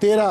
13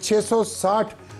660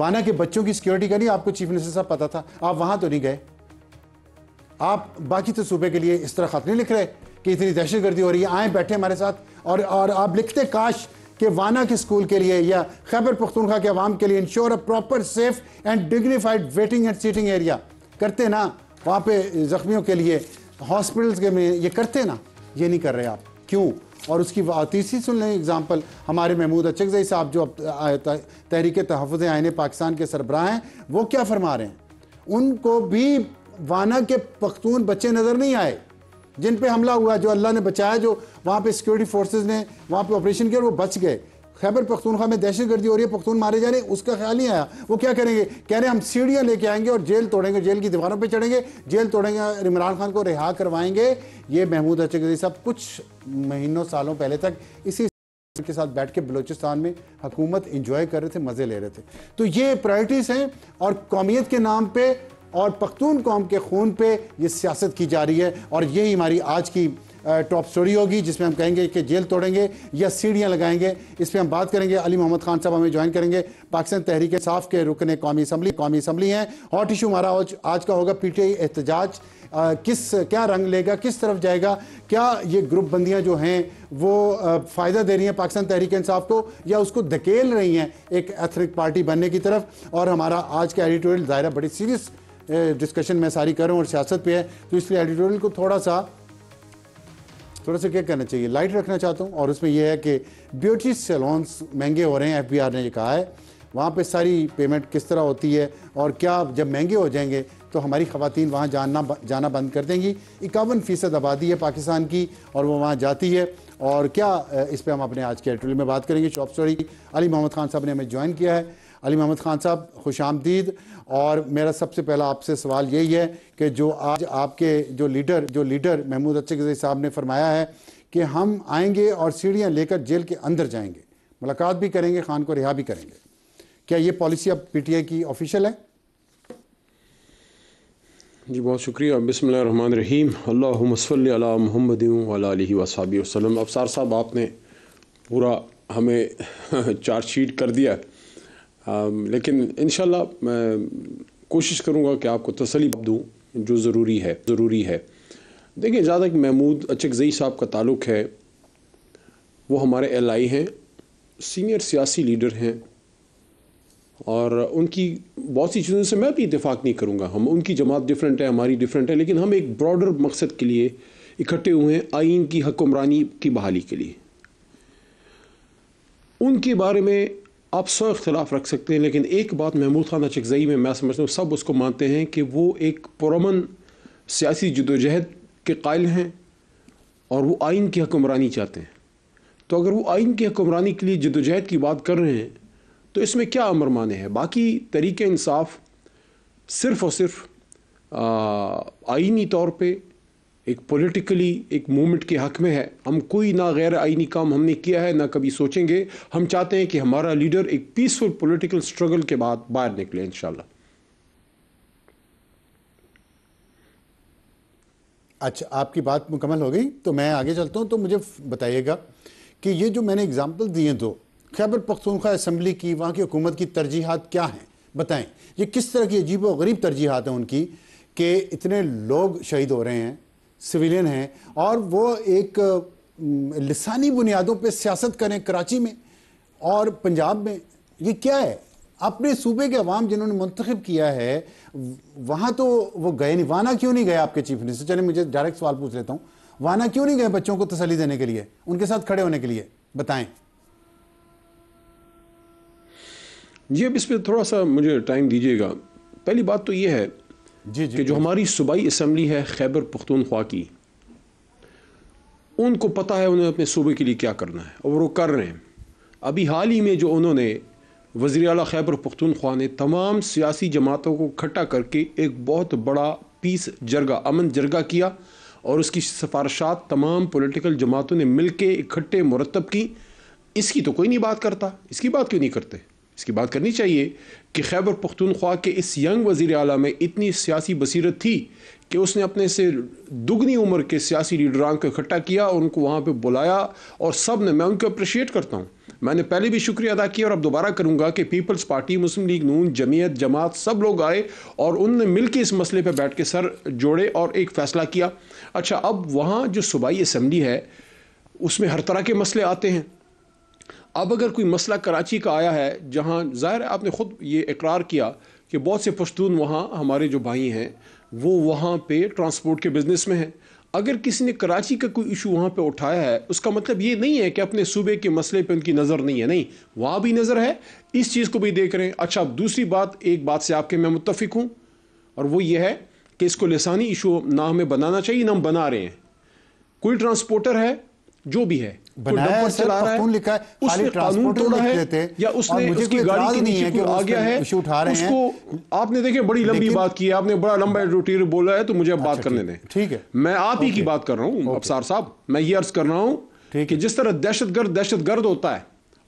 وانا کے بچوں کی سیکیورٹی کا نہیں آپ کو چیف منسٹر صاحب پتا تھا؟ آپ وہاں تو نہیں گئے. آپ باقی تو صوبے کے لیے اس طرح خط نہیں لکھ رہے کہ اتنی دہشت گردی ہو رہی ہے, آئیں بیٹھے ہمارے ساتھ, اور آپ لکھتے کاش کہ وانا کے اسکول کے لیے یا خیبر پختونخوا کے عوام کے لیے ensure a proper safe and dignified waiting and seating area کرتے نا, وہاں پہ زخمیوں کے لیے ہاسپٹلس کے میں یہ کرتے نا. یہ نہیں کر رہے آپ, کیوں؟ اور اس کی تیسری سن لیں اگزامپل, ہمارے محمود اچکزئی صاحب جو تحریک تحفظ آئین پاکستان کے سربراہ ہیں, وہ کیا فرما رہے ہیں؟ ان کو بھی وانا کے پختون بچے نظر نہیں آئے جن پہ حملہ ہوا, جو اللہ نے بچایا, جو وہاں پہ سیکیورٹی فورسز نے وہاں پہ آپریشن کیا, وہ بچ گئے. خیبر پختونخوا میں دہشت گردی ہو رہی ہے, پختون مارے جا رہے ہیں, اس کا خیال نہیں آیا. وہ کیا کریں گے؟ کہہ رہے ہیں ہم سیڑھیاں لے کے آئیں گے اور جیل توڑیں گے, جیل کی دیواروں پہ چڑھیں گے, جیل توڑیں گے, عمران خان کو رہا کروائیں گے. یہ محمود اچکزئی صاحب کچھ مہینوں سالوں پہلے تک اسی کے ساتھ بیٹھ کے بلوچستان میں حکومت انجوائے کر رہے تھے, مزے لے رہے تھے. تو یہ پرائرٹیز ہیں, اور قومیت کے نام پہ اور پختون قوم کے خون پہ یہ سیاست کی جا رہی ہے. اور یہی ہماری آج کی ٹاپ سٹوری ہوگی, جس میں ہم کہیں گے کہ جیل توڑیں گے یا سیڑھیاں لگائیں گے. اس پہ ہم بات کریں گے. علی محمد خان صاحب ہمیں جوائن کریں گے, پاکستان تحریک انصاف کے رکن قومی اسمبلی ہیں. ہاٹ ایشو ہمارا آج کا ہوگا پی ٹی آئی احتجاج کیا رنگ لے گا, کس طرف جائے گا, کیا یہ گروپ بندیاں جو ہیں وہ فائدہ دے رہی ہیں پاکستان تحریک انصاف کو, یا اس کو دھکیل رہی ہیں ایک ایتھنک پارٹی بننے کی طرف. اور ہمارا آج کا ایڈیٹوریل ظاہرہ بڑی سیریس ڈسکشن میں ساری کر رہا ہوں اور سیاست پہ ہے, تو اس لیے ایڈیٹوریل کو تھوڑا سا کیا کرنا چاہیے, لائٹ رکھنا چاہتا ہوں. اور اس میں یہ ہے کہ بیوٹی سیلونز مہنگے ہو رہے ہیں, ایف بی آر نے یہ کہا ہے. وہاں پہ ساری پیمنٹ کس طرح ہوتی ہے, اور کیا جب مہنگے ہو جائیں گے تو ہماری خواتین وہاں جانا بند کر دیں گی؟ 51% آبادی ہے پاکستان کی اور وہ وہاں جاتی ہے. اور کیا اس پہ ہم اپنے آج کے ایڈیٹوریل میں بات کریں گے. شاپ سٹوری علی محمد خان صاحب نے ہمیں جوائن کیا ہے. علی محمد خان صاحب خوش آمدید. اور میرا سب سے پہلا آپ سے سوال یہی ہے کہ جو آج آپ کے جو لیڈر محمود اچکزئی صاحب نے فرمایا ہے کہ ہم آئیں گے اور سیڑھیاں لے کر جیل کے اندر جائیں گے, ملاقات بھی کریں گے, خان کو رہا بھی کریں گے, کیا یہ پالیسی اب پی ٹی آئی کی آفیشیل ہے؟ جی بہت شکریہ. بسم اللہ الرحمن الرحیم. اللہم صلی علی محمد وعلی آلہ وصحبہ وسلم. افسر صاحب آپ نے پورا ہمیں چارج شیٹ کر دیا, لیکن انشاءاللہ میں کوشش کروں گا کہ آپ کو تسلی دوں جو ضروری ہے. دیکھیں, زیادہ کہ محمود اچکزئی صاحب کا تعلق ہے, وہ ہمارے ایل آئی ہیں, سینئر سیاسی لیڈر ہیں, اور ان کی بہت سی چیزوں سے میں بھی اتفاق نہیں کروں گا. ان کی جماعت ڈیفرنٹ ہے, ہماری ڈیفرنٹ ہے, لیکن ہم ایک براڈر مقصد کے لیے اکٹھے ہوئے ہیں, آئین کی حکمرانی کی بحالی کے لیے. ان کے بارے میں آپ 100 اختلاف رکھ سکتے ہیں, لیکن ایک بات محمود خان اچکزئی میں سمجھتا ہوں سب اس کو مانتے ہیں کہ وہ ایک پرامن سیاسی جدوجہد کے قائل ہیں, اور وہ آئین کی حکمرانی چاہتے ہیں. تو اگر وہ آئین کی حکمرانی کے لیے جدوجہد کی بات کر رہے ہیں تو اس میں کیا امر مانے ہے؟ باقی طریق انصاف صرف اور صرف آئینی طور پہ ایک پولیٹیکلی ایک موومنٹ کے حق میں ہے. ہم کوئی نہ غیر آئینی کام ہم نے کیا ہے, نہ کبھی سوچیں گے. ہم چاہتے ہیں کہ ہمارا لیڈر ایک پیسفل پولیٹیکل سٹرگل کے بعد باہر نکلے انشاءاللہ. اچھا, آپ کی بات مکمل ہو گئی تو میں آگے چلتا ہوں. تو مجھے بتائیے گا کہ یہ جو میں نے اگزامپل دیے دو, خیبر پختونخوا اسمبلی کی, وہاں کی حکومت کی ترجیحات کیا ہیں بتائیں. یہ کس طرح کی عجیب و غریب ترجیحات ہیں ان کی کہ اتنے لوگ شہید ہو رہے ہیں, سویلین ہیں, اور وہ ایک لسانی بنیادوں پہ سیاست کریں کراچی میں اور پنجاب میں. یہ کیا ہے؟ اپنے صوبے کے عوام جنہوں نے منتخب کیا ہے وہاں تو وہ گئے نہیں. وانا کیوں نہیں گئے آپ کے چیف منسٹر؟ چلیں مجھے ڈائریکٹ سوال پوچھ لیتا ہوں, وانا کیوں نہیں گئے بچوں کو تسلی دینے کے لیے, ان کے ساتھ کھڑے ہونے کے لیے؟ بتائیں. جی اب اس پہ تھوڑا سا مجھے ٹائم دیجیے گا. پہلی بات تو یہ ہے کہ جو ہماری صوبائی اسمبلی ہے خیبر پختونخوا کی, ان کو پتہ ہے انہیں اپنے صوبے کے لیے کیا کرنا ہے, اور وہ کر رہے ہیں. ابھی حال ہی میں جو انہوں نے وزیر اعلیٰ خیبر پختونخوا نے تمام سیاسی جماعتوں کو اکٹھا کر کے ایک بہت بڑا پیس جرگہ, امن جرگہ کیا, اور اس کی سفارشات تمام پولیٹیکل جماعتوں نے مل کے اکٹھے مرتب کی. اس کی تو کوئی نہیں بات کرتا. اس کی بات کیوں نہیں کرتے؟ اس کی بات کرنی چاہیے کہ خیبر پختونخوا کے اس ینگ وزیر اعلیٰ میں اتنی سیاسی بصیرت تھی کہ اس نے اپنے سے دگنی عمر کے سیاسی لیڈران کو اکٹھا کیا اور ان کو وہاں پہ بلایا, اور سب نے, میں ان کو اپریشیٹ کرتا ہوں, میں نے پہلے بھی شکریہ ادا کیا اور اب دوبارہ کروں گا کہ پیپلز پارٹی، مسلم لیگ نون، جمعیت، جماعت، سب لوگ آئے اور انہوں نے مل کے اس مسئلے پہ بیٹھ کے سر جوڑے اور ایک فیصلہ کیا. اچھا، اب وہاں جو صوبائی اسمبلی ہے اس میں ہر طرح کے مسئلے آتے ہیں. اب اگر کوئی مسئلہ کراچی کا آیا ہے جہاں ظاہر ہے آپ نے خود یہ اقرار کیا کہ بہت سے پشتون وہاں ہمارے جو بھائی ہیں وہ وہاں پہ ٹرانسپورٹ کے بزنس میں ہیں. اگر کسی نے کراچی کا کوئی ایشو وہاں پہ اٹھایا ہے اس کا مطلب یہ نہیں ہے کہ اپنے صوبے کے مسئلے پہ ان کی نظر نہیں ہے، نہیں، وہاں بھی نظر ہے، اس چیز کو بھی دیکھ رہے ہیں. اچھا، دوسری بات، ایک بات سے آپ کے میں متفق ہوں اور وہ یہ ہے کہ اس کو لسانی ایشو نہ ہمیں بنانا چاہیے، نہ ہم بنا رہے ہیں. کوئی ٹرانسپورٹر ہے جو بھی ہے، بنایا ہے، چلا رہا پختون لکھا ہے، اس نے قانون توڑا ہے یا اس نے اس کی گاڑی کے نیچے کوئی آ گیا ہے، اس کو آپ نے دیکھیں بڑی لمبی بات کی ہے، آپ نے بڑا لمبا روٹیر بولا ہے، تو مجھے اب بات کرنے دیں. ٹھیک ہے، میں آپ ہی کی بات کر رہا ہوں ابصار صاحب. میں یہ عرض کر رہا ہوں کہ جس طرح دہشت گرد ہوتا ہے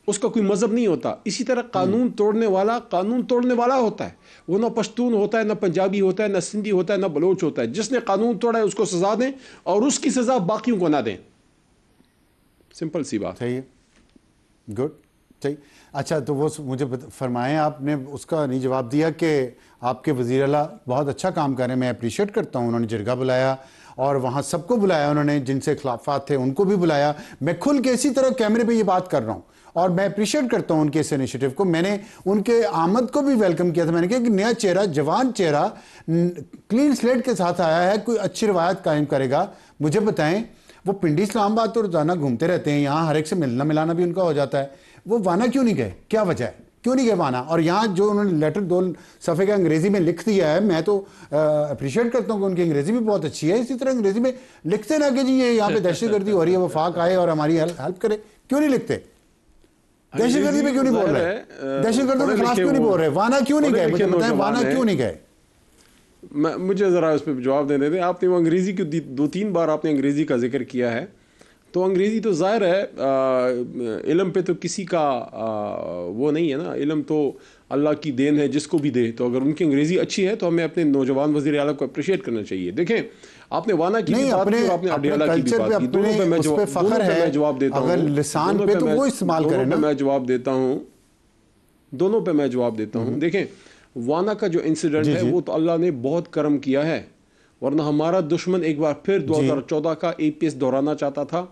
اس کا کوئی مذہب نہیں ہوتا، اسی طرح قانون توڑنے والا ہوتا ہے. وہ نہ پشتون ہوتا ہے، نہ پنجابی ہوتا ہے، نہ سندھی ہوتا ہے، نہ بلوچ ہوتا ہے. جس نے قانون توڑا ہے اس کو سزا دیں اور اس کی سزا باقیوں کو نہ دیں. سمپل سی بات. صحیح ہے، گڈ، صحیح. اچھا، تو وہ مجھے فرمائیں، آپ نے اس کا نہیں جواب دیا کہ آپ کے وزیر اعلیٰ بہت اچھا کام کر رہے ہیں، میں اپریشیٹ کرتا ہوں. انہوں نے جرگہ بلایا اور وہاں سب کو بلایا، انہوں نے جن سے اختلافات تھے ان کو بھی بلایا. میں کھل کے اسی طرح کیمرے پہ یہ بات کر رہا ہوں اور میں اپریشیٹ کرتا ہوں ان کے اس انیشیٹو کو. میں نے ان کے آمد کو بھی ویلکم کیا تھا. میں نے کہا کہ نیا چہرہ، جوان چہرہ، کلین سلیٹ کے ساتھ آیا ہے، کوئی اچھی روایت قائم کرے گا. مجھے بتائیں، وہ پنڈی اسلام آباد تو روزانہ گھومتے رہتے ہیں، یہاں ہر ایک سے ملنا ملانا بھی ان کا ہو جاتا ہے. وہ وانا کیوں نہیں گئے؟ کیا وجہ ہے؟ کیوں نہیں گئے وانا؟ اور یہاں جو انہوں نے لیٹر 2 صفحے کا انگریزی میں لکھ دیا ہے، میں تو اپریشیٹ کرتا ہوں کہ ان کی انگریزی بھی بہت اچھی ہے. اسی طرح انگریزی میں لکھتے نہ کہ جی یہ یہاں پہ دہشت گردی ہو رہی ہے، وفاق آئے اور ہماری ہیلپ کرے. کیوں نہیں لکھتے؟ دہشت گردی پہ کیوں نہیں بول رہے؟ دہشت گردوں کے خلاف کیوں نہیں بول رہے؟ وانا کیوں نہیں گئے؟ مجھے بتائیں، وانا کیوں نہیں گئے؟ مجھے ذرا اس پہ جواب دینے دیں. آپ نے وہ انگریزی کی 2-3 بار آپ نے انگریزی کا ذکر کیا ہے، تو انگریزی تو ظاہر ہے علم پہ تو کسی کا وہ نہیں ہے نا. علم تو اللہ کی دین ہے، جس کو بھی دے. تو اگر ان کی انگریزی اچھی ہے تو ہمیں اپنے نوجوان وزیر اعلیٰ کو اپریشیٹ کرنا چاہیے. دیکھیں، آپ نے وانا کی بات کی اور آپ نے اڈیالہ کی بھی بات کی. دونوں پہ میں جواب دیتا ہوں. اگر لسان پہ تو وہ استعمال کریں نا. میں جواب دیتا ہوں، دونوں پہ میں جواب دیتا ہوں. دیکھیں، وانا کا جو انسیڈنٹ ہے وہ تو اللہ نے بہت کرم کیا ہے، ورنہ ہمارا دشمن ایک بار پھر 2014 کا APS دہرانا چاہتا تھا.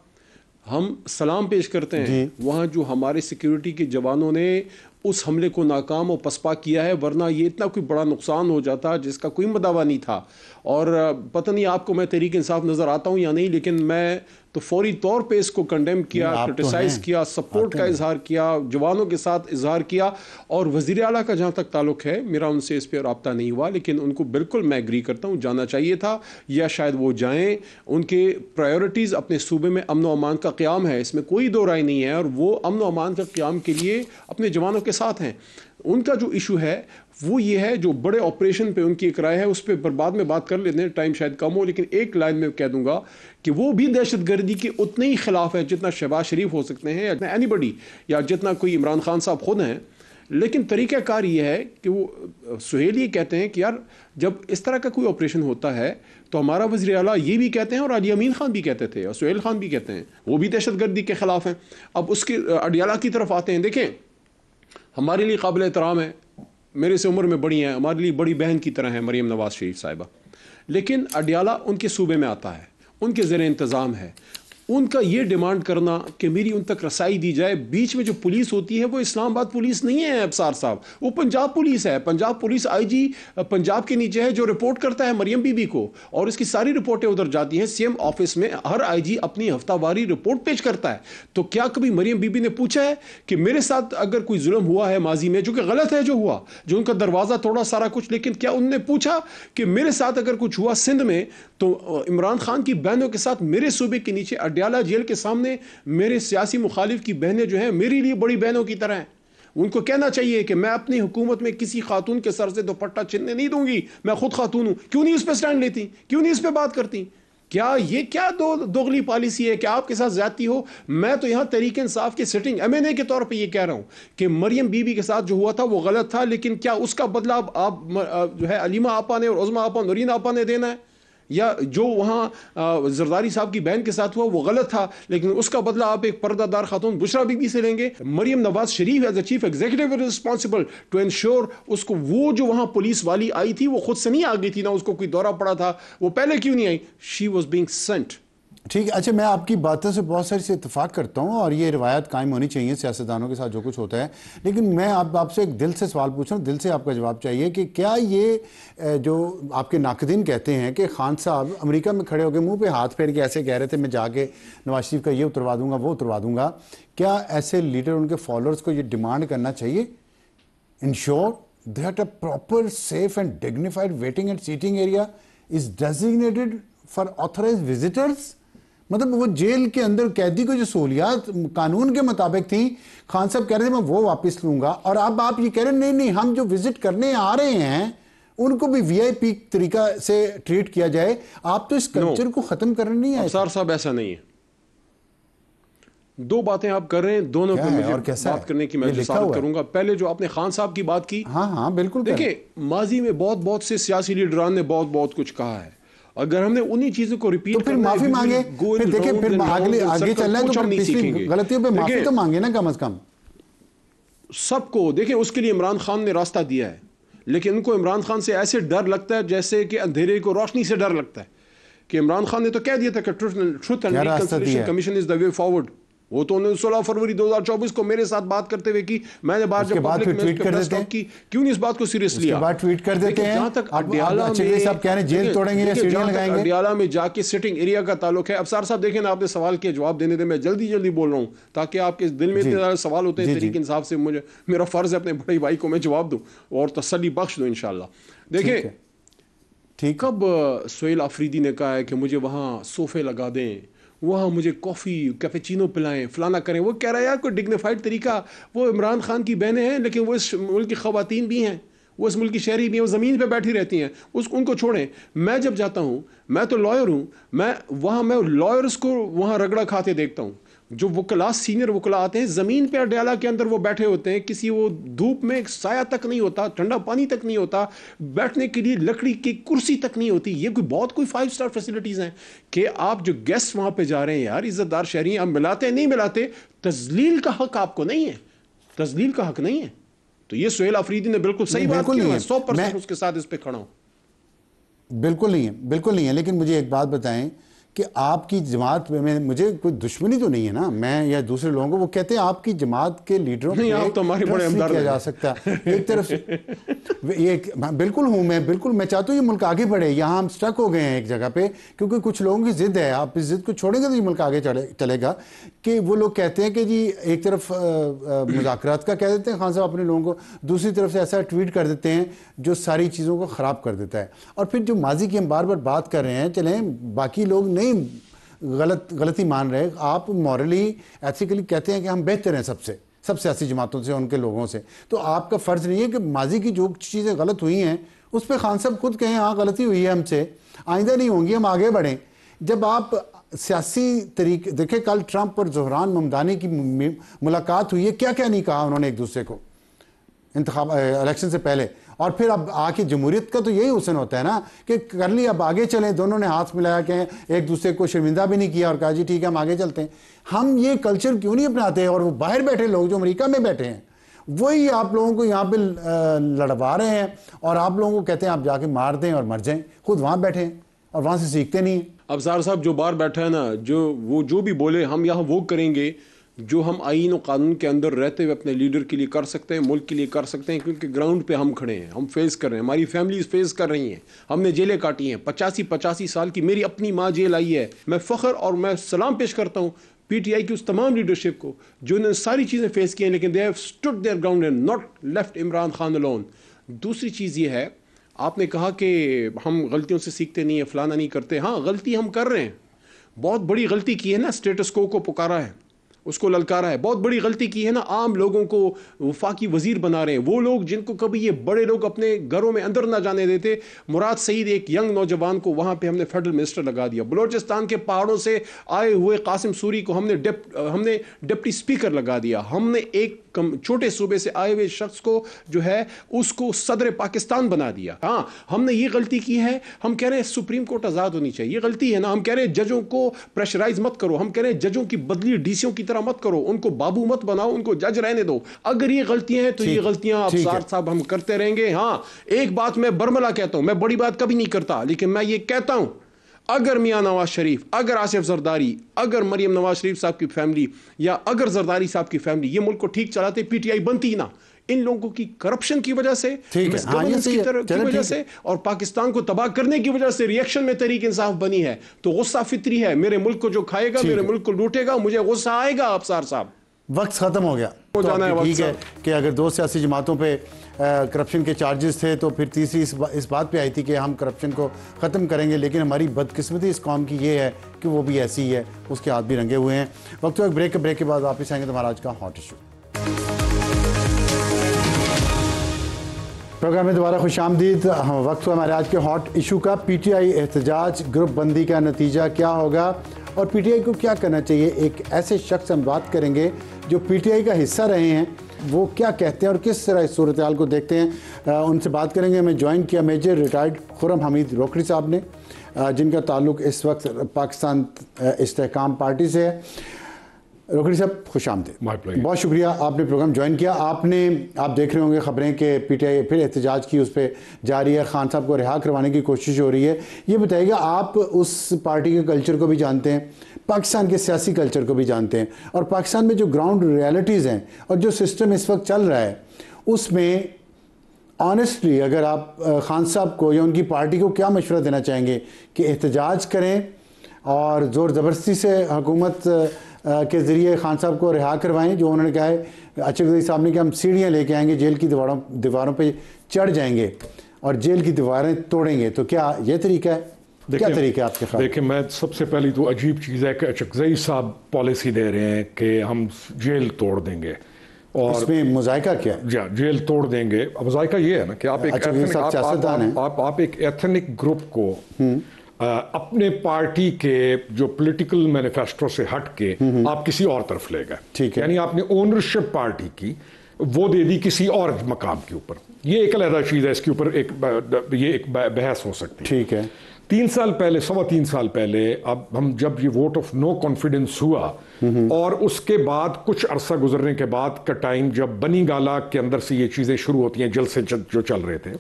ہم سلام پیش کرتے ہیں وہاں جو ہمارے سیکیورٹی کے جوانوں نے اس حملے کو ناکام و پسپا کیا ہے، ورنہ یہ اتنا کوئی بڑا نقصان ہو جاتا جس کا کوئی مداوع نہیں تھا. اور پتہ نہیں آپ کو میں تحریک انصاف نظر آتا ہوں یا نہیں، لیکن میں تو فوری طور پہ اس کو کنڈیم کیا، کرٹیسائز کیا، سپورٹ کا اظہار کیا، جوانوں کے ساتھ اظہار کیا. اور وزیر اعلیٰ کا جہاں تک تعلق ہے، میرا ان سے اس پہ رابطہ نہیں ہوا، لیکن ان کو بالکل میں ایگری کرتا ہوں، جانا چاہیے تھا یا شاید وہ جائیں. ان کے پرائیورٹیز اپنے صوبے میں امن و امان کا قیام ہے، اس میں کوئی دو رائے نہیں ہے، اور وہ امن و امان کا قیام کے لیے اپنے جوانوں کے ساتھ ہیں. ان کا جو ایشو ہے وہ یہ ہے، جو بڑے آپریشن پہ ان کی ایک رائے ہے، اس پہ بعد میں بات کر لیتے ہیں، ٹائم شاید کم ہو، لیکن ایک لائن میں کہہ دوں گا کہ وہ بھی دہشت گردی کے اتنے ہی خلاف ہے جتنا شہباز شریف ہو سکتے ہیں، یا اینی بڈی، یا جتنا کوئی عمران خان صاحب خود ہیں. لیکن طریقہ کار یہ ہے کہ وہ سہیل یہ کہتے ہیں کہ یار جب اس طرح کا کوئی آپریشن ہوتا ہے تو ہمارا وزیر اعلیٰ یہ بھی کہتے ہیں، اور علی امین خان بھی کہتے تھے، اور سہیل خان بھی کہتے ہیں، وہ بھی دہشت گردی کے خلاف ہیں. اب اس کے اڈیالہ کی طرف آتے ہیں. دیکھیں، ہمارے لیے قابل احترام ہے، میرے سے عمر میں بڑی ہیں، ہمارے لیے بڑی بہن کی طرح ہیں مریم نواز شریف صاحبہ، لیکن اڈیالہ ان کے صوبے میں آتا ہے، ان کے زیر انتظام ہے. ان کا یہ ڈیمانڈ کرنا کہ میری ان تک رسائی دی جائے، بیچ میں جو پولیس ہوتی ہے وہ اسلام آباد پولیس نہیں ہے ابصار صاحب، وہ پنجاب پولیس ہے. پنجاب پولیس IG پنجاب کے نیچے ہے، جو رپورٹ کرتا ہے مریم بی بی کو، اور اس کی ساری رپورٹیں ادھر جاتی ہیں. CM آفس میں ہر IG اپنی ہفتہ واری رپورٹ پیش کرتا ہے. تو کیا کبھی مریم بی بی نے پوچھا ہے کہ میرے ساتھ اگر کوئی ظلم ہوا ہے ماضی میں، جو کہ غلط ہے جو ہوا، جو ان کا دروازہ توڑا سارا کچھ، لیکن کیا انہوں نے پوچھا کہ میرے ساتھ اگر کچھ ہوا سندھ میں تو عمران خان کی بہنوں کے ساتھ میرے صوبے کے نیچے اڈیالہ جیل کے سامنے میرے سیاسی مخالف کی بہنیں جو ہیں میری لیے بڑی بہنوں کی طرح ہیں. ان کو کہنا چاہیے کہ میں اپنی حکومت میں کسی خاتون کے سر سے دوپٹہ چھننے نہیں دوں گی، میں خود خاتون ہوں. کیوں نہیں اس پہ سٹینڈ لیتی؟ کیوں نہیں اس پہ بات کرتی؟ کیا یہ کیا دوغلی پالیسی ہے کہ آپ کے ساتھ زیادتی ہو؟ میں تو یہاں تحریک انصاف کے سٹنگ MNA کے طور پہ یہ کہہ رہا ہوں کہ مریم بی بی کے ساتھ جو ہوا تھا وہ غلط تھا، لیکن کیا اس کا بدلہ آپ جو ہے علیمہ آپا نے اور عظمیٰ آپا، نورین آپا نے دینا ہے؟ یا جو وہاں زرداری صاحب کی بہن کے ساتھ ہوا وہ غلط تھا، لیکن اس کا بدلہ آپ ایک پردہ دار خاتون بشرا بی بی سے لیں گے؟ Maryam Nawaz Sharif as a chief executive responsible to ensure اس کو، وہ جو وہاں پولیس والی آئی تھی وہ خود سے نہیں آ گئی تھی، نہ اس کو کوئی دورہ پڑا تھا، وہ پہلے کیوں نہیں آئی؟ She was being sent. ٹھیک ہے. اچھا، میں آپ کی باتوں سے بہت ساری سے اتفاق کرتا ہوں اور یہ روایت قائم ہونی چاہیے سیاستدانوں کے ساتھ جو کچھ ہوتا ہے، لیکن میں آپ سے ایک دل سے سوال پوچھ رہا ہوں، دل سے آپ کا جواب چاہیے کہ کیا یہ جو آپ کے ناقدین کہتے ہیں کہ خان صاحب امریکہ میں کھڑے ہو کے منہ پہ ہاتھ پھیر کے ایسے کہہ رہے تھے میں جا کے نواز شریف کا یہ اتروا دوں گا وہ اتروا دوں گا، کیا ایسے لیڈر ان کے فالوورز کو یہ ڈیمانڈ کرنا چاہیے ensure that a proper safe and dignified waiting and seating area is designated for authorised visitors? مطلب وہ جیل کے اندر قیدی کو جو سہولیات قانون کے مطابق تھیں، خان صاحب کہہ رہے تھے میں وہ واپس لوں گا، اور اب آپ یہ کہہ رہے ہیں نہیں ہم جو وزٹ کرنے آ رہے ہیں ان کو بھی وی آئی پی طریقہ سے ٹریٹ کیا جائے. آپ تو اس کلچر کو ختم کرنے نہیں آئے. افسر صاحب ایسا نہیں ہے. دو باتیں آپ کر رہے ہیں، دونوں پہ مجھے بات کرنے کی میں جسارت کروں گا. پہلے جو آپ نے خان صاحب کی بات کی، ہاں بالکل دیکھیں ماضی میں بہت سے سیاسی لیڈران نے بہت کچھ کہا ہے. اگر ہم نے انہی چیزوں کو ریپیٹ تو پھر معافی مانگے، پھر دیکھیں پھر آگے چلنا ہے تو پھر غلطیوں پہ معافی تو مانگے نا کم از کم. سب کو دیکھیں اس کے لیے عمران خان نے راستہ دیا ہے، لیکن ان کو عمران خان سے ایسے ڈر لگتا ہے جیسے کہ اندھیرے کو روشنی سے ڈر لگتا ہے. کہ عمران خان نے تو کہہ دیا تھا کہ truth and reconciliation commission is the way forward. وہ تو انہوں نے 16 فروری 2024 کو میرے ساتھ بات کرتے ہوئے کی، میں نے بات جب پبلک میں پریس ٹاک کی، کیوں نہیں اس بات کو سیریس لیا؟ اس کے بعد ٹویٹ کر دیتے ہیں. جہاں تک اڈیالہ میں جا کے سٹنگ ایریا کا تعلق ہے، ابصار صاحب دیکھیں نا، آپ نے سوال کیا جواب دینے دے، میں جلدی بول رہا ہوں تاکہ آپ کے دل میں اتنے زیادہ سوال ہوتے ہیں، تحریک انصاف سے مجھے میرا فرض ہے اپنے بڑے بھائی کو میں جواب دوں اور تسلی بخش دوں انشاءاللہ. دیکھیں کب سہیل آفریدی نے کہا ہے کہ مجھے وہاں صوفے لگا دیں، وہاں مجھے کافی کیپیچینو پلائیں، فلانا کریں، وہ کہہ رہا ہے یار کوئی ڈگنیفائڈ طریقہ. وہ عمران خان کی بہنیں ہیں لیکن وہ اس ملک کی خواتین بھی ہیں، وہ اس ملک کی شہری بھی ہیں، وہ زمین پہ بیٹھی رہتی ہیں، ان کو چھوڑیں. میں جب جاتا ہوں، میں تو لائر ہوں، میں لائرز کو وہاں رگڑا کھاتے دیکھتا ہوں. جو وکلا سینئر وکلا آتے ہیں زمین پہ اڈیالہ کے اندر وہ بیٹھے ہوتے ہیں، کسی وہ دھوپ میں سایہ تک نہیں ہوتا، ٹھنڈا پانی تک نہیں ہوتا، بیٹھنے کے لیے لکڑی کی کرسی تک نہیں ہوتی. یہ کوئی 5 اسٹار فیسلٹیز ہیں کہ آپ جو گیسٹ وہاں پہ جا رہے ہیں یار عزت دار شہری ہیں، آپ ملاتے ہیں نہیں ملاتے، تذلیل کا حق آپ کو نہیں ہے، تذلیل کا حق نہیں ہے. تو یہ سہیل آفریدی نے بالکل صحیح بات کی، 100% اس کے ساتھ اس پہ کھڑا ہوں. بالکل نہیں ہے. لیکن مجھے ایک بات بتائیں کہ آپ کی جماعت میں مجھے کوئی دشمنی تو نہیں ہے نا، میں یا دوسرے لوگوں کو، وہ کہتے ہیں آپ کی جماعت کے لیڈروں کو نہیں کیا جا سکتا. ایک طرف سے بالکل ہوں میں چاہتا ہوں یہ ملک آگے بڑھے. یہاں ہم سٹک ہو گئے ہیں ایک جگہ پہ کیونکہ کچھ لوگوں کی ضد ہے. آپ اس ضد کو چھوڑیں گے تو یہ ملک آگے چلے گا. کہ وہ لوگ کہتے ہیں کہ جی ایک طرف مذاکرات کا کہہ دیتے ہیں خان صاحب اپنے لوگوں کو، دوسری طرف سے ایسا ٹویٹ کر دیتے ہیں جو ساری چیزوں کو خراب کر دیتا ہے. اور پھر جو ماضی کی ہم بار بات کر رہے ہیں، چلیں باقی لوگ نہیں غلطی مان رہے، آپ مورلی ایتھیکلی کہتے ہیں کہ ہم بہتر ہیں سب سیاسی جماعتوں سے، ان کے لوگوں سے. تو آپ کا فرض نہیں ہے کہ ماضی کی جو چیزیں غلط ہوئی ہیں اس پہ خان صاحب خود کہیں ہاں غلطی ہوئی ہے ہم سے، آئندہ نہیں ہوں گی، ہم آگے بڑھیں. جب آپ سیاسی طریقے دیکھیں، کل ٹرمپ اور زہران ممدانی کی ملاقات ہوئی ہے، کیا نہیں کہا انہوں نے ایک دوسرے کو الیکشن سے پہلے. اور پھر اب آ کے جمہوریت کا تو یہی حسن ہوتا ہے نا کہ کر لی اب آگے چلیں. دونوں نے ہاتھ ملایا کہ ایک دوسرے کو شرمندہ بھی نہیں کیا اور کہا جی ٹھیک ہے ہم آگے چلتے ہیں. ہم یہ کلچر کیوں نہیں اپناتے؟ اور وہ باہر بیٹھے لوگ جو امریکہ میں بیٹھے ہیں وہی آپ لوگوں کو یہاں پہ لڑوا رہے ہیں اور آپ لوگوں کو کہتے ہیں آپ جا کے مار دیں اور مر جائیں. خود وہاں بیٹھے ہیں اور وہاں سے سیکھتے نہیں ہیں. ابصار صاحب جو باہر بیٹھا ہے نا، جو بھی بولے ہم یہاں وہ کریں گے جو ہم آئین و قانون کے اندر رہتے ہوئے اپنے لیڈر کے لیے کر سکتے ہیں، ملک کے لیے کر سکتے ہیں. کیونکہ گراؤنڈ پہ ہم کھڑے ہیں، ہم فیس کر رہے ہیں، ہماری فیملیز فیس کر رہی ہیں، ہم نے جیلیں کاٹی ہیں. 85 سال کی میری اپنی ماں جیل آئی ہے. میں فخر اور میں سلام پیش کرتا ہوں پی ٹی آئی کی اس تمام لیڈرشپ کو جو نے ساری چیزیں فیس کی ہیں، لیکن they have stood their ground and not left Imran Khan alone. دوسری چیز یہ ہے، آپ نے کہا کہ ہم غلطیوں سے سیکھتے نہیں ہیں، فلانا نہیں کرتے. ہاں غلطی ہم کر رہے ہیں، بہت بڑی غلطی کی ہے نا، اسٹیٹس کو پکارا ہے، اس کو للکارا ہے. بہت بڑی غلطی کی ہے نا، عام لوگوں کو وفاقی وزیر بنا رہے ہیں. وہ لوگ جن کو کبھی یہ بڑے لوگ اپنے گھروں میں اندر نہ جانے دیتے. مراد سعید ایک ینگ نوجوان کو وہاں پہ ہم نے فیڈرل منسٹر لگا دیا. بلوچستان کے پہاڑوں سے آئے ہوئے قاسم سوری کو ہم نے ڈپٹی اسپیکر لگا دیا. ہم نے ایک چھوٹے صوبے سے آئے ہوئے شخص کو جو ہے اس کو صدر پاکستان بنا دیا. ہاں ہم نے یہ غلطی کی ہے, ہم کہہ رہے ہیں سپریم کورٹ آزاد ہونی چاہیے, یہ غلطی ہے نا. ہم کہہ رہے ہیں ججوں کو پریشرائز مت کرو, ہم کہہ رہے ہیں ججوں کی بدلی ڈی سیوں کی طرح مت کرو, ان کو بابو مت بناؤ, ان کو جج رہنے دو. اگر یہ غلطیاں ہیں تو یہ غلطیاں ابصار صاحب ہم کرتے رہیں گے. ہاں ایک بات میں برملا کہتا ہوں, میں بڑی بات کبھی نہیں کرتا, لیکن میں یہ کہتا ہوں اگر میاں نواز شریف, اگر آصف زرداری, اگر مریم نواز شریف صاحب کی فیملی, یا اگر زرداری صاحب کی فیملی یہ ملک کو ٹھیک چلاتے, پی ٹی آئی بنتی نا. ان لوگوں کی کرپشن کی وجہ سے, مس گورننس کی وجہ سے, اور پاکستان کو تباہ کرنے کی وجہ سے ریئیکشن میں تحریک انصاف بنی ہے. تو غصہ فطری ہے, میرے ملک کو جو کھائے گا, میرے ملک کو لوٹے گا, مجھے غصہ آئے گا. ابصار صاحب وقت ختم ہو گیا, ہو جانا ہے. ٹھیک ہے کہ اگر 2 سیاسی جماعتوں پہ کرپشن کے چارجز تھے تو پھر تیسری اس بات پہ آئی تھی کہ ہم کرپشن کو ختم کریں گے, لیکن ہماری بدقسمتی اس قوم کی یہ ہے کہ وہ بھی ایسی ہے, اس کے ہاتھ بھی رنگے ہوئے ہیں. وقت ایک بریک کے بعد واپس آئیں گے تو ہمارا آج کا ہاٹ ایشو. پروگرام میں دوبارہ خوش آمدید. وقت ہوا ہمارے آج کے ہاٹ ایشو کا. پی ٹی آئی احتجاج گروپ بندی کا نتیجہ کیا ہوگا اور پی ٹی آئی کو کیا کرنا چاہیے. ایک ایسے شخص ہم بات کریں گے جو پی ٹی آئی کا حصہ رہے ہیں, وہ کیا کہتے ہیں اور کس طرح اس صورتحال کو دیکھتے ہیں, ان سے بات کریں گے. ہمیں جوائن کیا میجر ریٹائرڈ خرم حمید روکڑی صاحب نے, جن کا تعلق اس وقت پاکستان استحکام پارٹی سے ہے. روکڑی صاحب خوش آمدید, بہت شکریہ آپ نے پروگرام جوائن کیا. آپ دیکھ رہے ہوں گے خبریں کہ پی ٹی آئی پھر احتجاج کی اس پہ جاری ہے, خان صاحب کو رہا کروانے کی کوشش ہو رہی ہے. یہ بتائیے گا, آپ اس پارٹی کے کلچر کو بھی جانتے ہیں, پاکستان کے سیاسی کلچر کو بھی جانتے ہیں, اور پاکستان میں جو گراؤنڈ ریالٹیز ہیں اور جو سسٹم اس وقت چل رہا ہے اس میں آنیسٹلی اگر آپ خان صاحب کو یا ان کی پارٹی کو کیا مشورہ دینا چاہیں گے کہ احتجاج کریں اور زور زبردستی سے حکومت کے ذریعے خان صاحب کو رہا کروائیں, جو انہوں نے کہا ہے اشرف غنی صاحب نے کہ ہم سیڑھیاں لے کے آئیں گے, جیل کی دیواروں پہ چڑھ جائیں گے اور جیل کی دیواریں توڑیں گے, تو کیا یہ طریقہ ہے؟ کیا طریقہ ہے آپ کے خیال؟ دیکھیں, میں سب سے پہلی تو عجیب چیز ہے کہ اچکزئی صاحب پالیسی دے رہے ہیں کہ ہم جیل توڑ دیں گے, اور اس میں مذائقہ کیا ہے؟ جیل توڑ دیں گے. مذائقہ یہ ہے نا کہ آپ ایک ایتھنک گروپ کو اپنے پارٹی کے جو پولیٹیکل مینیفیسٹو سے ہٹ کے آپ کسی اور طرف لے گئے, یعنی آپ نے اونرشپ پارٹی کی وہ دے دی کسی اور مقام کے اوپر. یہ ایک علیحدہ چیز ہے, اس کے اوپر ایک بحث ہو سکتی ہے. ٹھیک ہے, 3 سال پہلے, 3.25 سال پہلے, اب ہم جب یہ ووٹ آف نو کانفیڈنس ہوا اور اس کے بعد کچھ عرصہ گزرنے کے بعد کا ٹائم جب بنی گالا کے اندر سے یہ چیزیں شروع ہوتی ہیں, جلسے جو چل رہے تھے,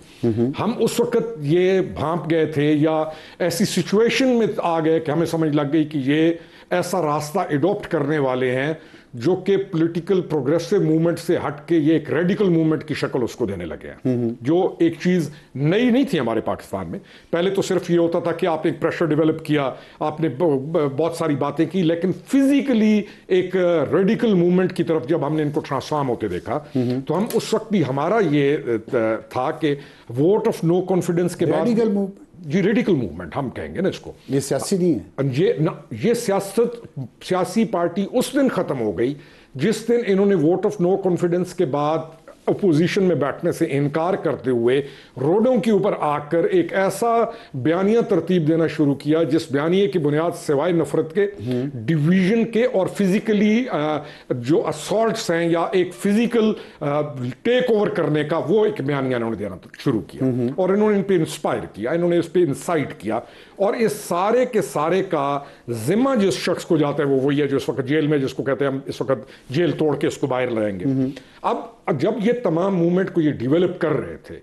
ہم اس وقت یہ بھانپ گئے تھے یا ایسی سچویشن میں آ گئے کہ ہمیں سمجھ لگ گئی کہ یہ ایسا راستہ ایڈاپٹ کرنے والے ہیں جو کہ پولیٹیکل پروگریسو موومنٹ سے ہٹ کے یہ ایک ریڈیکل موومنٹ کی شکل اس کو دینے لگے ہیں, جو ایک چیز نئی نہیں تھی ہمارے پاکستان میں. پہلے تو صرف یہ ہوتا تھا کہ آپ نے ایک پریشر ڈیولپ کیا, آپ نے بہت ساری باتیں کی, لیکن فزیکلی ایک ریڈیکل موومنٹ کی طرف جب ہم نے ان کو ٹرانسفارم ہوتے دیکھا تو ہم اس وقت بھی ہمارا یہ تھا کہ ووٹ آف نو کانفیڈنس کے بعد ریڈیکل موومنٹ ہم کہیں گے نا اس کو, یہ سیاسی نہیں ہے. یہ سیاسی پارٹی اس دن ختم ہو گئی جس دن انہوں نے ووٹ آف نو کانفیڈنس کے بعد اپوزیشن میں بیٹھنے سے انکار کرتے ہوئے روڈوں کے اوپر آ کر ایک ایسا بیانیہ ترتیب دینا شروع کیا جس بیانیے کی بنیاد سوائے نفرت کے, ڈیویژن کے اور فزیکلی جو اسالٹس ہیں یا ایک فزیکل ٹیک اوور کرنے کا, وہ ایک بیانیہ انہوں نے دینا شروع کیا اور انہوں نے ان پہ انسپائر کیا, انہوں نے اس پہ انسائٹ کیا, اور اس سارے کے سارے کا ذمہ جس شخص کو جاتا ہے وہ وہی ہے جو اس وقت جیل میں, جس کو کہتے ہیں ہم اس وقت جیل توڑ کے اس کو باہر لائیں گے. اب جب یہ تمام موومنٹ کو یہ ڈیولپ کر رہے تھے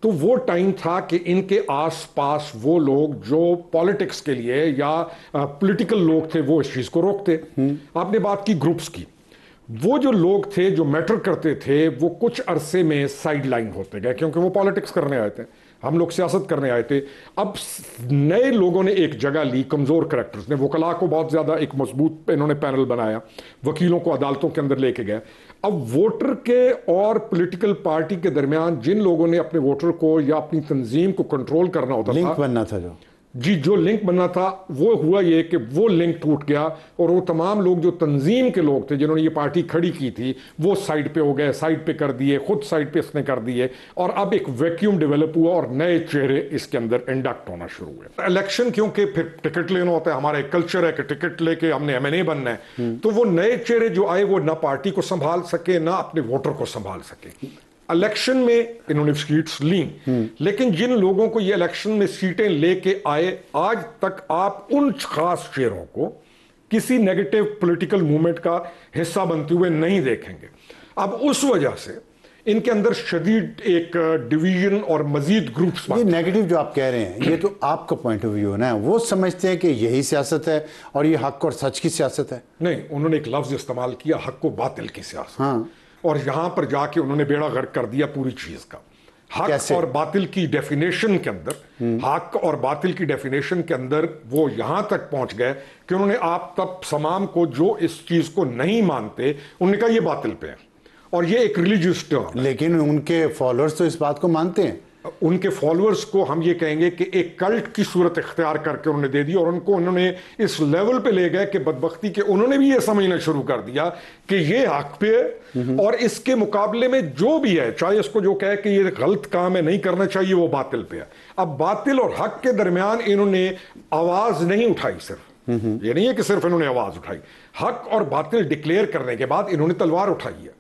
تو وہ ٹائم تھا کہ ان کے آس پاس وہ لوگ جو پالیٹکس کے لیے یا پولیٹیکل لوگ تھے وہ اس چیز کو روکتے. آپ نے بات کی گروپس کی, وہ جو لوگ تھے جو میٹر کرتے تھے وہ کچھ عرصے میں سائیڈ لائن ہوتے گئے کیونکہ وہ پالیٹکس کرنے آئے تھے, ہم لوگ سیاست کرنے آئے تھے. اب نئے لوگوں نے ایک جگہ لی, کمزور کریکٹرز نے, وکلاء کو بہت زیادہ ایک مضبوط انہوں نے پینل بنایا, وکیلوں کو عدالتوں کے اندر لے کے گئے. اب ووٹر کے اور پولیٹیکل پارٹی کے درمیان جن لوگوں نے اپنے ووٹر کو یا اپنی تنظیم کو کنٹرول کرنا ہوتا تھا, لنک بننا تھا, جو جی جو لنک بننا تھا وہ ہوا یہ کہ وہ لنک ٹوٹ گیا اور وہ تمام لوگ جو تنظیم کے لوگ تھے جنہوں نے یہ پارٹی کھڑی کی تھی وہ سائڈ پہ ہو گئے, سائڈ پہ کر دیے, خود سائڈ پہ اس نے کر دیے, اور اب ایک ویکیوم ڈیولپ ہوا اور نئے چہرے اس کے اندر انڈکٹ ہونا شروع ہوئے. الیکشن کیونکہ پھر ٹکٹ لینا ہوتا ہے, ہمارا ایک کلچر ہے کہ ٹکٹ لے کے ہم نے MNA بننا ہے, تو وہ نئے چہرے جو آئے وہ نہ پارٹی کو سنبھال سکے نہ اپنے ووٹر کو سنبھال سکے. الیکشن میں انہوں نے سیٹس لیں, لیکن جن لوگوں کو یہ الیکشن میں سیٹیں لے کے آئے, آج تک آپ ان خاص چہروں کو کسی نیگیٹو پولیٹیکل موومنٹ کا حصہ بنتے ہوئے نہیں دیکھیں گے. اب اس وجہ سے ان کے اندر شدید ایک ڈویژن اور مزید گروپس. یہ نیگیٹو جو آپ کہہ رہے ہیں یہ تو آپ کا پوائنٹ آف ویو ہے نا, وہ سمجھتے ہیں کہ یہی سیاست ہے اور یہ حق اور سچ کی سیاست ہے. نہیں, انہوں نے ایک لفظ استعمال کیا, حق و باطل کی سیاست. ہاں, اور یہاں پر جا کے انہوں نے بیڑا غرق کر دیا پوری چیز کا. حق اور باطل کی ڈیفینیشن کے اندر, حق اور باطل کی ڈیفینیشن کے اندر وہ یہاں تک پہنچ گئے کہ انہوں نے آپ تب تمام کو جو اس چیز کو نہیں مانتے انہوں نے کہا یہ باطل پہ ہے, اور یہ ایک ریلیجیس ٹرم. لیکن ان کے فالوورز تو اس بات کو مانتے ہیں. ان کے فالوورز کو ہم یہ کہیں گے کہ ایک کلٹ کی صورت اختیار کر کے انہوں نے دے دی, اور ان کو انہوں نے اس لیول پہ لے گئے کہ بدبختی کے انہوں نے بھی یہ سمجھنا شروع کر دیا کہ یہ حق پہ ہے, اور اس کے مقابلے میں جو بھی ہے, چاہے اس کو جو کہے کہ یہ غلط کام ہے نہیں کرنا چاہیے, وہ باطل پہ ہے. اب باطل اور حق کے درمیان انہوں نے آواز نہیں اٹھائی, صرف یہ نہیں ہے کہ صرف انہوں نے آواز اٹھائی, حق اور باطل ڈکلیئر کرنے کے بعد انہوں نے تلوار اٹھائی ہے,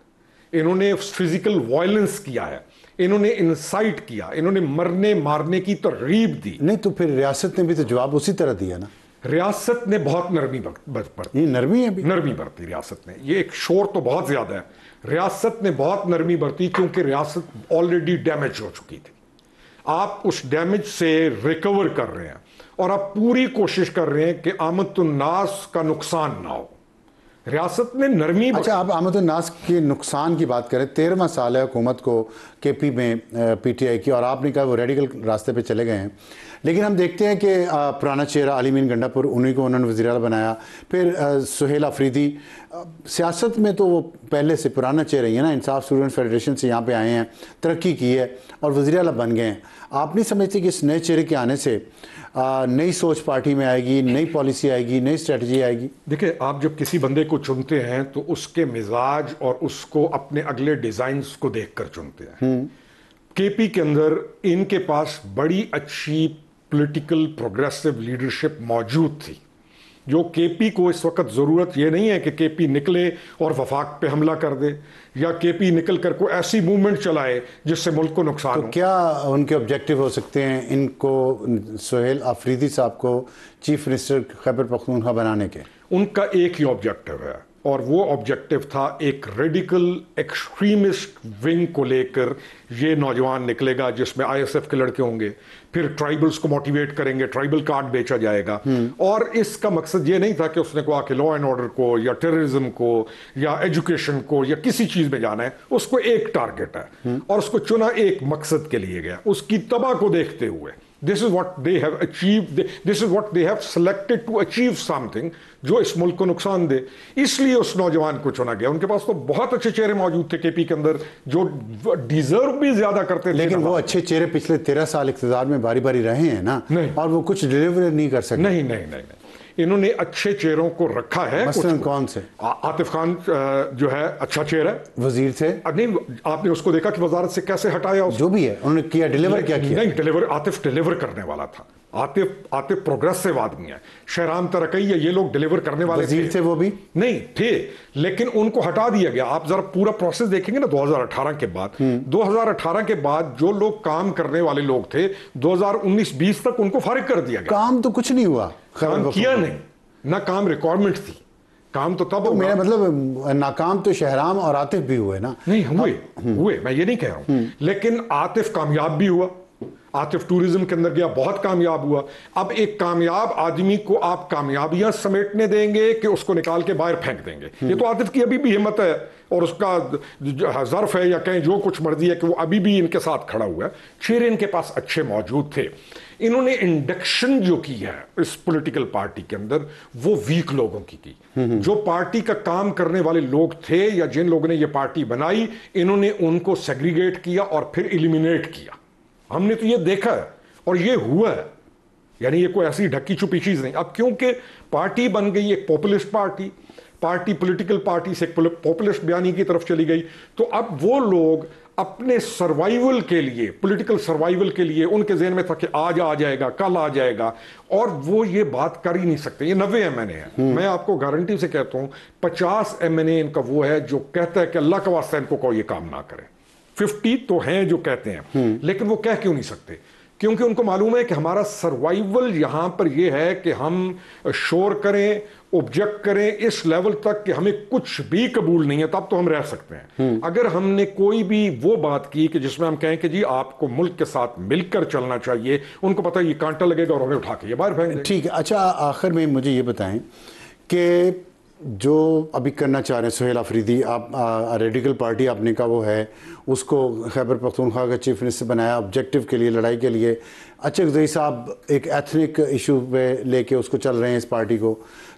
انہوں نے فزیکل وائلنس کیا ہے, انہوں نے انسائٹ کیا, انہوں نے مرنے مارنے کی ترغیب دی. نہیں تو پھر ریاست نے بھی تو جواب اسی طرح دیا نا. ریاست نے بہت نرمی برتی. یہ نرمی ہے بھی, نرمی برتی ریاست نے. یہ ایک شور تو بہت زیادہ ہے. ریاست نے بہت نرمی برتی کیونکہ ریاست آلریڈی ڈیمیج ہو چکی تھی. آپ اس ڈیمیج سے ریکور کر رہے ہیں اور آپ پوری کوشش کر رہے ہیں کہ آمد الناس کا نقصان نہ ہو. ریاست نے نرمی. اچھا, آپ آمد الناس کے نقصان کی بات کریں. 13واں سال ہے حکومت کو کے پی میں PTI کی, اور آپ نے کہا وہ ریڈیکل راستے پہ چلے گئے ہیں, لیکن ہم دیکھتے ہیں کہ پرانا چہرہ علی مین گنڈا پور, انہیں کو انہوں نے وزیر اعلیٰ بنایا. پھر سہیل آفریدی, سیاست میں تو وہ پہلے سے پرانا چہرہ ہی ہے نا, انصاف اسٹوڈنٹ فیڈریشن سے یہاں پہ آئے ہیں, ترقی کی ہے اور وزیر اعلیٰ بن گئے ہیں. آپ نہیں سمجھتے کہ اس نئے چہرے کے آنے سے نئی سوچ پارٹی میں آئے گی, نئی پالیسی آئے گی, نئی اسٹریٹجی آئے گی؟ دیکھیں, آپ جب کسی بندے کو چنتے ہیں تو اس کے مزاج اور اس کو اپنے اگلے ڈیزائنز کو دیکھ کر چنتے ہیں. کے پی کے اندر ان کے پاس بڑی اچھی پولیٹیکل پروگریسو لیڈرشپ موجود تھی. جو کے پی کو اس وقت ضرورت یہ نہیں ہے کہ کے پی نکلے اور وفاق پہ حملہ کر دے, یا کے پی نکل کر کوئی ایسی موومنٹ چلائے جس سے ملک کو نقصان ہو. کیا ان کے آبجیکٹیو ہو سکتے ہیں ان کو, سہیل آفریدی صاحب کو چیف منسٹر خیبر پختونخوا بنانے کے؟ ان کا ایک ہی آبجیکٹیو ہے, اور وہ آبجیکٹیو تھا ایک ریڈیکل ایکسٹریمسٹ ونگ کو لے کر یہ نوجوان نکلے گا جس میں ISF کے لڑکے ہوں گے, پھر ٹرائبلز کو موٹیویٹ کریں گے, ٹرائبل کارڈ بیچا جائے گا. اور اس کا مقصد یہ نہیں تھا کہ اس نے کہا کہ لا اینڈ آرڈر کو یا ٹیررزم کو یا ایجوکیشن کو یا کسی چیز میں جانا ہے. اس کو ایک ٹارگٹ ہے اور اس کو چنا ایک مقصد کے لیے گیا, اس کی تباہ کو دیکھتے ہوئے. This is what they have achieved. This is what they have selected to achieve something جو اس ملک کو نقصان دے. اس لیے اس نوجوان کو چنا گیا. ان کے پاس تو بہت اچھے چہرے موجود تھے کے پی کے اندر جو ڈیزرو بھی زیادہ کرتے تھے, لیکن وہ اچھے چہرے پچھلے 13 سال اقتدار میں باری باری رہے ہیں نا, اور وہ کچھ ڈیلیور نہیں کر سکتے. نہیں, انہوں نے اچھے چہروں کو رکھا ہے. مثلاً کون سے؟ عاطف خان جو ہے اچھا چہرہ ہے, وزیر تھے. نہیں, آپ نے اس کو دیکھا کہ وزارت سے کیسے ہٹایا, جو بھی ہے انہوں نے کیا, ڈیلیور کیا کیا؟ نہیں, عاطف ڈیلیور کرنے والا تھا. عاطف پروگریسو آدمی ہے. شہرام ترقی یہ لوگ ڈیلیور کرنے والے وزیر تھے, وہ بھی نہیں تھے, لیکن ان کو ہٹا دیا گیا. آپ ذرا پورا پروسیس دیکھیں گے نا 2018 کے بعد. 2018 کے بعد جو لوگ کام کرنے والے لوگ تھے 2019-20 تک ان کو فارغ کر دیا گیا. کام تو کچھ نہیں ہوا, کام کیا نہیں, نہ کام ریکوائرمنٹ تھی. کام تو تب میرا مطلب ناکام تو شہرام اور عاطف بھی ہوئے نا. نہیں ہوئے, میں یہ نہیں کہہ رہا ہوں, لیکن عاطف کامیاب بھی ہوا. عاطف ٹورزم کے اندر گیا, بہت کامیاب ہوا. اب ایک کامیاب آدمی کو آپ کامیابیاں سمیٹنے دیں گے کہ اس کو نکال کے باہر پھینک دیں گے؟ یہ تو عاطف کی ابھی بھی ہمت ہے اور اس کا ظرف ہے یا کہیں جو کچھ مرضی ہے کہ وہ ابھی بھی ان کے ساتھ کھڑا ہوا ہے. چہرے ان کے پاس اچھے موجود تھے. انہوں نے انڈکشن جو کی ہے اس پولیٹیکل پارٹی کے اندر وہ ویک لوگوں کی جو پارٹی کا کام کرنے والے لوگ تھے یا جن لوگوں نے یہ پارٹی بنائی, انہوں نے ان کو سیگریگیٹ کیا اور پھر ایلیمینیٹ کیا. ہم نے تو یہ دیکھا ہے اور یہ ہوا ہے. یعنی یہ کوئی ایسی ڈھکی چھپی چیز نہیں. اب کیونکہ پارٹی بن گئی ایک پاپولسٹ پارٹی پولیٹیکل پارٹی سے ایک پاپولسٹ بیانی کی طرف چلی گئی, تو اب وہ لوگ اپنے سروائیول کے لیے, پولیٹیکل سروائیول کے لیے, ان کے ذہن میں تھا کہ آج آ جائے گا, کل آ جائے گا, اور وہ یہ بات کر ہی نہیں سکتے. یہ 90 MNA ہے, میں آپ کو گارنٹی سے کہتا ہوں 50 MNA ان کا وہ ہے جو کہتا ہے کہ اللہ کا واسطہ ان کو کوئی کام نہ کرے. 50 تو ہیں جو کہتے ہیں, لیکن وہ کہہ کیوں نہیں سکتے؟ کیونکہ ان کو معلوم ہے کہ ہمارا سروائیول یہاں پر یہ ہے کہ ہم شور کریں, اوبجیکٹ کریں اس لیول تک کہ ہمیں کچھ بھی قبول نہیں ہے, تب تو ہم رہ سکتے ہیں. اگر ہم نے کوئی بھی وہ بات کی کہ جس میں ہم کہیں کہ جی آپ کو ملک کے ساتھ مل کر چلنا چاہیے, ان کو پتہ ہے یہ کانٹا لگے گا اور ہمیں اٹھا کے یہ باہر پھینک دیں گے. ٹھیک ہے. اچھا, آخر میں مجھے یہ بتائیں کہ جو ابھی کرنا چاہ رہے ہیں سہیل آفریدی, آپ ریڈیکل پارٹی آپ نے کہا وہ ہے, اس کو خیبر پختونخوا کا چیف منسٹر بنایا آبجیکٹو کے لیے, لڑائی کے لیے. اچھغزئی صاحب ایک ایتھنک ایشو پہ لے کے اس کو چل رہے ہیں اس پارٹی کو,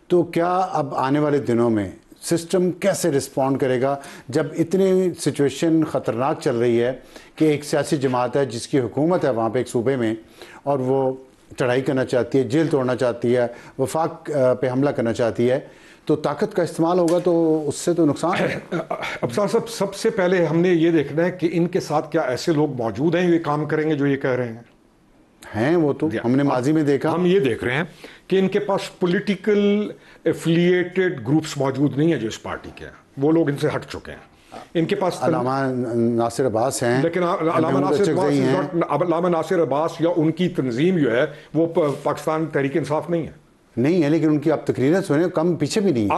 تو کیا اب آنے والے دنوں میں سسٹم کیسے رسپونڈ کرے گا جب اتنی سچویشن خطرناک چل رہی ہے کہ ایک سیاسی جماعت ہے جس کی حکومت ہے وہاں پہ ایک صوبے میں, اور وہ چڑھائی کرنا چاہتی ہے, جیل توڑنا چاہتی ہے, وفاق پہ حملہ کرنا چاہتی ہے, تو طاقت کا استعمال ہوگا تو اس سے تو نقصان ہے. ابصار صاحب, سب سے پہلے ہم نے یہ دیکھنا ہے کہ ان کے ساتھ کیا ایسے لوگ موجود ہیں یہ کام کریں گے جو یہ کہہ رہے ہیں. وہ تو ہم نے ماضی میں دیکھا. ہم یہ دیکھ رہے ہیں کہ ان کے پاس پولیٹیکل ایفیلیٹڈ گروپس موجود نہیں ہیں جو اس پارٹی کے ہیں, وہ لوگ ان سے ہٹ چکے ہیں. ان کے پاس علامہ ناصر عباس ہیں, لیکن علامہ ناصر عباس یا ان کی تنظیم جو ہے وہ پاکستان تحریک انصاف نہیں ہے لیکن ان کی اب تقریریں سنیں کم پیچھے بھی نہیں.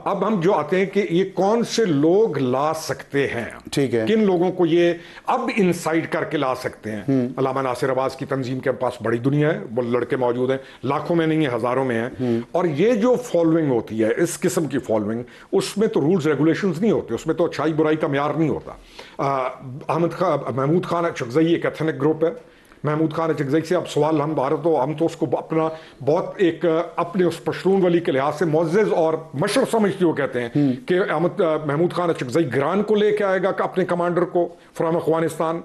اب ہم جو آتے ہیں کہ یہ کون سے لوگ لا سکتے ہیں, ٹھیک ہے, کن لوگوں کو یہ اب انسائٹ کر کے لا سکتے ہیں. علامہ ناصر عباس کی تنظیم کے پاس بڑی دنیا ہے, وہ لڑکے موجود ہیں, لاکھوں میں نہیں ہیں, ہزاروں میں ہیں, اور یہ جو فالوئنگ ہوتی ہے اس قسم کی فالوئنگ, اس میں تو رولز ریگولیشنز نہیں ہوتے, اس میں تو اچھائی برائی کا معیار نہیں ہوتا. محمود خان اچغزئی ایک ایتھنک گروپ ہے. محمود خان اچغزئی سے اب سوال ہم تو اس کو اپنا بہت ایک اپنے اس پشتون ولی کے لحاظ سے معزز اور مشرف سمجھتے ہو کہتے ہیں کہ محمود خان اچغزئی گران کو لے کے آئے گا اپنے کمانڈر کو فرام افغانستان.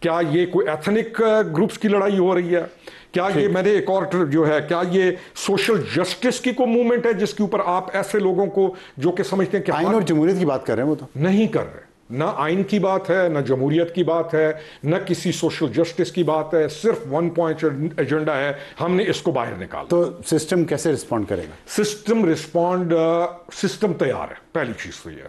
کیا یہ کوئی ایتھنک گروپس کی لڑائی ہو رہی ہے؟ کیا یہ میں نے ایک اور جو ہے, کیا یہ سوشل جسٹس کی کوئی موومنٹ ہے جس کے اوپر آپ ایسے لوگوں کو جو کہ سمجھتے ہیں کہ آئین اور جمہوریت کی بات کر رہے ہیں, وہ تو نہیں کر رہے. نہ آئین کی بات ہے, نہ جمہوریت کی بات ہے, نہ کسی سوشل جسٹس کی بات ہے, صرف 1 پوائنٹ ایجنڈا ہے, ہم نے اس کو باہر نکالا. تو سسٹم کیسے رسپونڈ کرے گا؟ سسٹم تیار ہے. پہلی چیز تو یہ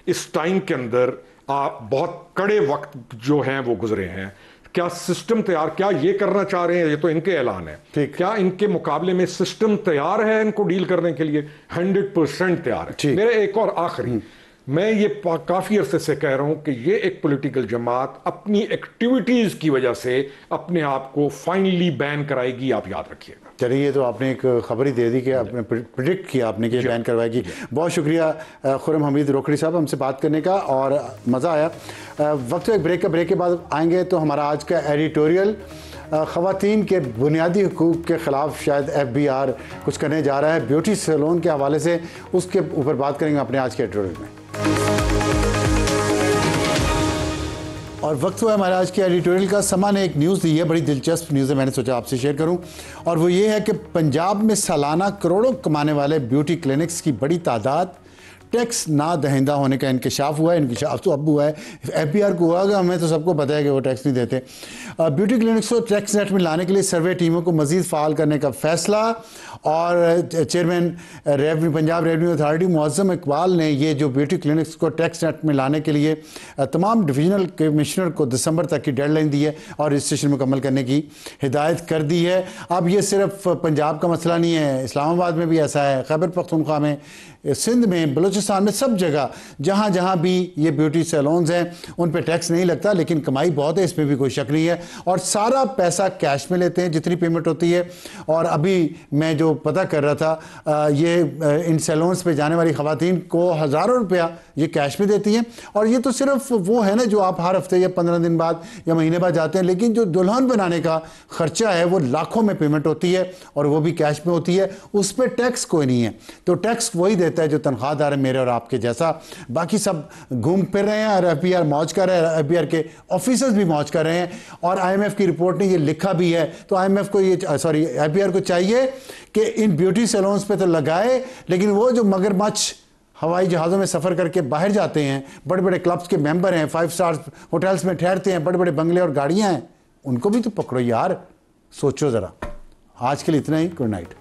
اس ٹائم کے اندر بہت کڑے وقت جو ہیں وہ گزرے ہیں. کیا سسٹم تیار, کیا یہ کرنا چاہ رہے ہیں, یہ تو ان کے اعلان ہے, کیا ان کے مقابلے میں سسٹم تیار ہے ان کو ڈیل کرنے کے لیے؟ 100% تیار ہے. میرے ایک اور آخری, میں یہ کافی عرصے سے کہہ رہا ہوں کہ یہ ایک پولیٹیکل جماعت اپنی ایکٹیویٹیز کی وجہ سے اپنے آپ کو فائنلی بین کرائے گی, آپ یاد رکھیے گا. چلیے, یہ تو آپ نے ایک خبر ہی دے دی کہ آپ نے پریڈکٹ کیا آپ نے کہ بین کروائے گی. بہت شکریہ خرم حمید روکھڑی صاحب ہم سے بات کرنے کا, اور مزہ آیا. وقت ایک بریک کے بعد آئیں گے تو ہمارا آج کا ایڈیٹوریل خواتین کے بنیادی حقوق کے خلاف شاید FBR کچھ کرنے جا رہا ہے بیوٹی سیلون کے حوالے سے, اس کے اوپر بات کریں گے اپنے آج کے ایڈیٹوریل میں. اور وقت ہوا ہے ہمارے آج کے ایڈیٹوریل کا. سما نے ایک نیوز دی ہے, بڑی دلچسپ نیوز ہے, میں نے سوچا آپ سے شیئر کروں, اور وہ یہ ہے کہ پنجاب میں سالانہ کروڑوں کمانے والے بیوٹی کلینکس کی بڑی تعداد ٹیکس نہ دہندہ ہونے کا انکشاف ہوا ہے. انکشاف تو اب ہوا ہے, FBR کو ہوا گا, ہمیں تو سب کو پتہ ہے کہ وہ ٹیکس نہیں دیتے. بیوٹی کلینکس کو ٹیکس نیٹ میں لانے کے لیے سروے ٹیموں کو مزید فعال کرنے کا فیصلہ, اور چیئرمین پنجاب ریونیو اتھارٹی معظم اقبال نے یہ جو بیوٹی کلینکس کو ٹیکس نیٹ میں لانے کے لیے تمام ڈویژنل کمشنر کو دسمبر تک کی ڈیڈ لائن دی ہے اور رجسٹریشن مکمل کرنے کی ہدایت کر دی ہے. اب یہ صرف پنجاب کا مسئلہ نہیں ہے, اسلام آباد میں بھی ایسا ہے, خیبر پختونخوا میں, سندھ میں, بلوچستان میں, سب جگہ جہاں جہاں بھی یہ بیوٹی سیلونز ہیں ان پہ ٹیکس نہیں لگتا, لیکن کمائی بہت ہے, اس میں بھی کوئی شک نہیں ہے, اور سارا پیسہ کیش میں لیتے ہیں جتنی پیمنٹ ہوتی ہے. اور ابھی میں جو پتہ کر رہا تھا, یہ ان سیلونز پہ جانے والی خواتین کو ہزاروں روپیہ یہ کیش میں دیتی ہیں, اور یہ تو صرف وہ ہے نا جو آپ ہر ہفتے یا 15 دن بعد یا مہینے بعد جاتے ہیں, لیکن جو دلہن بنانے کا خرچہ ہے وہ لاکھوں میں پیمنٹ ہوتی ہے اور وہ بھی کیش میں ہوتی ہے, اس پہ ٹیکس کوئی نہیں ہے. تو ٹیکس وہی دیتا ہے جو تنخواہ دار ہے, میرے میرے اور آپ کے جیسا. باقی سب گھوم پھر رہے ہیں اور ایف بی آر موج کر رہے ہیں, ایف بی آر کے آفیسرز بھی موج کر رہے ہیں. اور آئی ایم ایف کی رپورٹ نے یہ لکھا بھی ہے, تو آئی ایم ایف کو ایف بی آر کو چاہیے کہ ان بیوٹی سیلونز پہ تو لگائے, لیکن وہ جو مگرمچھ ہوائی جہازوں میں سفر کر کے باہر جاتے ہیں, بڑے بڑے کلبز کے ممبر ہیں, 5 اسٹار ہوٹلز میں ٹھہرتے ہیں, بڑے بڑے بنگلے اور گاڑیاں ہیں, ان کو بھی تو پکڑو یار. سوچو ذرا. آج کے لیے اتنا ہی. Good night.